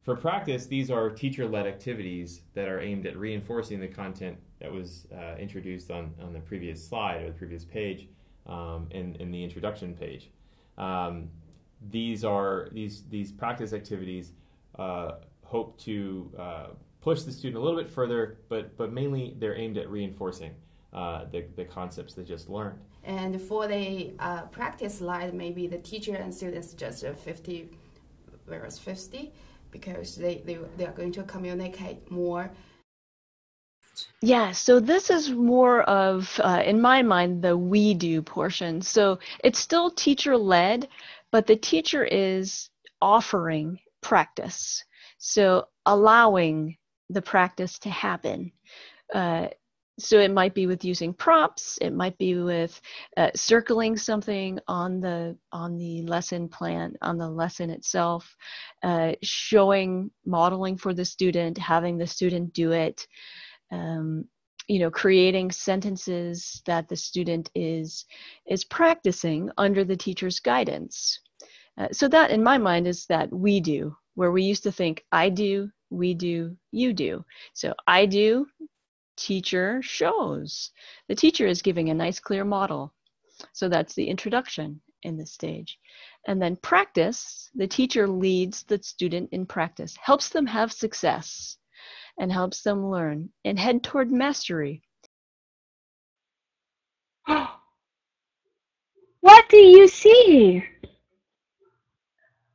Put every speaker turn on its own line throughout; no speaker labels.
For practice, these are teacher-led activities that are aimed at reinforcing the content that was introduced on the previous slide or the previous page in the introduction page. These practice activities hope to push the student a little bit further, but mainly they're aimed at reinforcing the concepts they just learned.
And for the practice slide, maybe the teacher and students just 50 versus 50, because they are going to communicate more.
Yeah, so this is more of, in my mind, the we do portion. So it's still teacher-led, but the teacher is offering practice. So allowing the practice to happen. So it might be with using props. It might be with circling something on the lesson plan, on the lesson itself, modeling for the student, having the student do it, creating sentences that the student is practicing under the teacher's guidance. So that, in my mind, is that we do, where we used to think I do, we do, you do. So I do, teacher shows. The teacher is giving a nice clear model. So that's the introduction in this stage. And then practice, the teacher leads the student in practice, helps them have success and helps them learn and head toward mastery.
What do you see?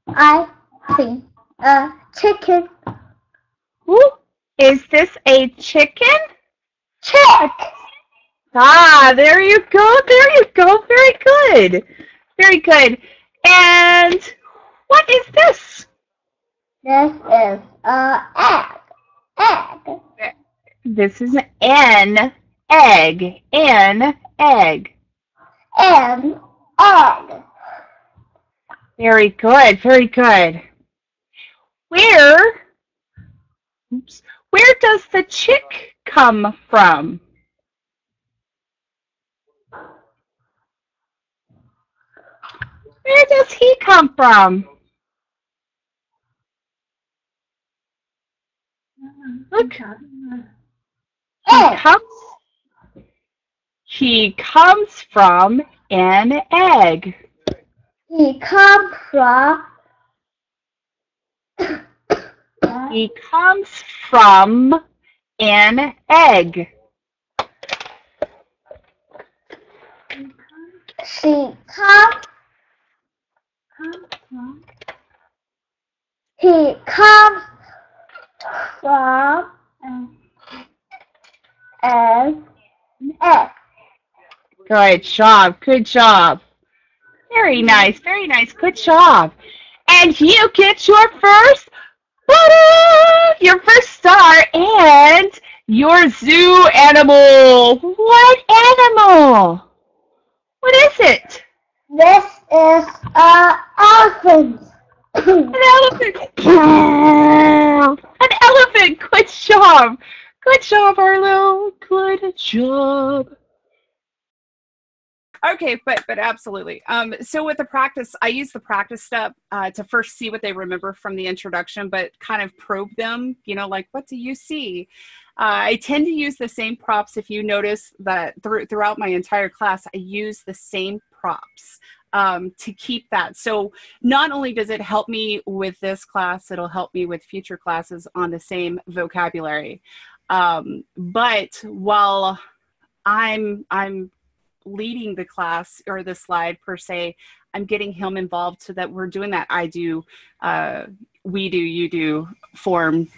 I see a chicken.
Ooh, is this a chicken?
Check.
Ah, there you go. There you go. Very good. Very good. And what is this?
This is a egg. Egg.
This is an egg. An egg.
An egg.
Very good. Very good. Where does the chick come from? Where does he come from? Look. He comes from an egg.
He comes from
an egg.
He comes from an egg.
Good job. Good job. Very nice. Very nice. Good job. And you get your first star and your zoo animal. What animal? What is it?
This is an elephant.
An elephant. An elephant. Good job. Good job, Arlo. Good job.
Okay, but absolutely. So with the practice, I use the practice step to first see what they remember from the introduction, but kind of probe them, like, what do you see? I tend to use the same props. If you notice that throughout my entire class, I use the same props to keep that. So not only does it help me with this class, it'll help me with future classes on the same vocabulary. But while I'm leading the class or the slide per se, I'm getting him involved so that we're doing that I do, we do, you do form.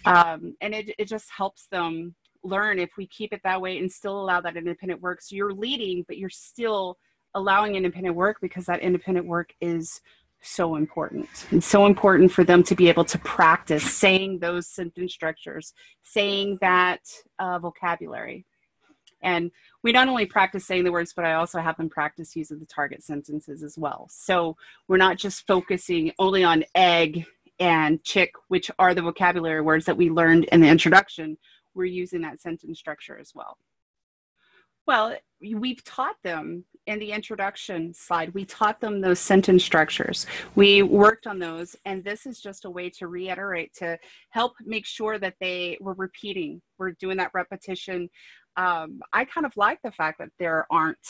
And it just helps them learn if we keep it that way and still allow that independent work. So you're leading, but you're still allowing independent work because that independent work is so important. It's so important for them to be able to practice saying those sentence structures, saying that vocabulary. And we not only practice saying the words, but I also have them practice using the target sentences as well. So we're not just focusing only on egg and chick, which are the vocabulary words that we learned in the introduction. We're using that sentence structure as well. Well, we've taught them in the introduction slide, we taught them those sentence structures. We worked on those, and this is just a way to reiterate, to help make sure that they were repeating. We're doing that repetition. I kind of like the fact that there aren't,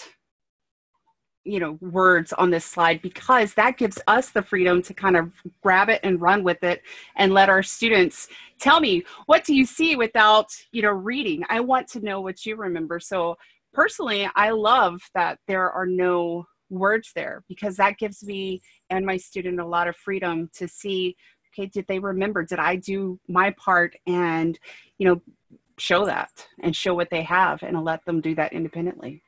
you know, words on this slide, because that gives us the freedom to kind of grab it and run with it and let our students tell me, what do you see without, you know, reading? I want to know what you remember. So personally, I love that there are no words there, because that gives me and my student a lot of freedom to see, okay, did they remember? Did I do my part? And, you know, show that and show what they have and let them do that independently.